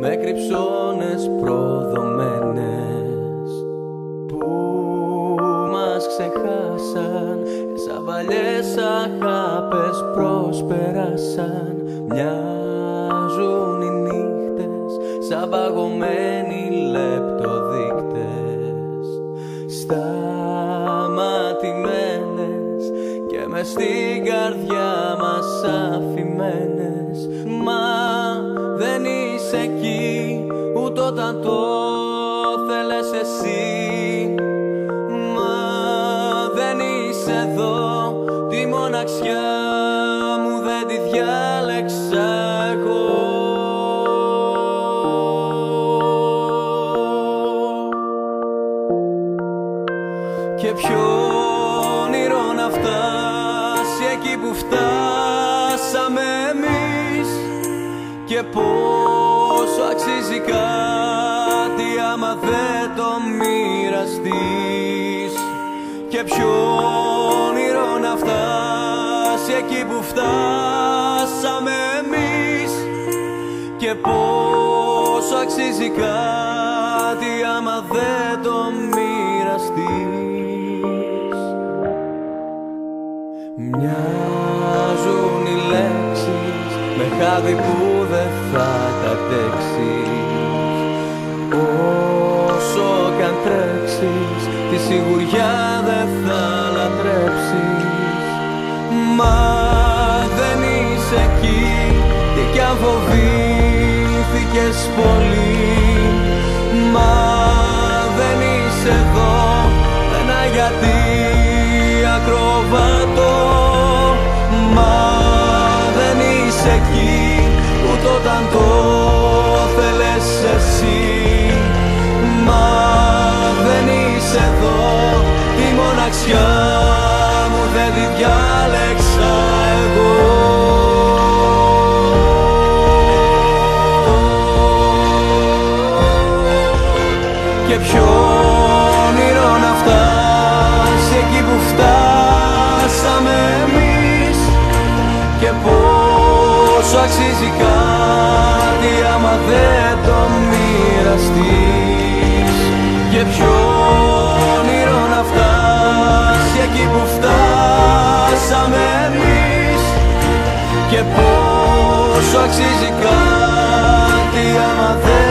με κρυψώνες προδομένες που μας ξεχάσαν, σαν παλιές αγάπες προσπεράσαν. Μοιάζουν οι νύχτες σαν παγωμένοι λεπτοδείκτες, σταματημένες και μες στην καρδιά μας αφημένες. Μα δεν είσαι εκεί ούτε όταν το θέλες εσύ. Μα δεν είσαι εδώ, τη μοναξιά μου δεν τη διάλεξα εγώ. Και ποιο όνειρο να φτάσει εκεί που φτάσαμε εμείς, και πόσο αξίζει κάτι άμα δεν το μοιραστείς. Και ποιο όνειρο να φτάσει εκεί που φτάσαμε εμείς, και πόσο αξίζει κάτι άμα δεν το μοιραστείς. Μοιάζουν οι λέξεις με χάδι που δεν θα κατέξεις. Όσο κι αν τρέξεις, τη σιγουριά δεν θα λατρέψεις. Μα δεν είσαι εκεί, τι κι αν φοβήθηκες πολύ. Μα δεν είσαι εδώ, ένα γιατί ακροβατώ. Μα δεν είσαι εκεί ούτε όταν το θέλες εσύ. Μα δεν είσαι εδώ, τη μοναξιά μου δεν τη διάλεξα εγώ. Και ποιο όνειρο να φτάσει εκεί που φτάσαμε εμείς, και πόσο αξίζει κάτι άμα δεν το μοιραστείς. Και ποιο όνειρο να φτάσει εκεί που φτάσαμε εμείς, και πόσο αξίζει κάτι άμα δεν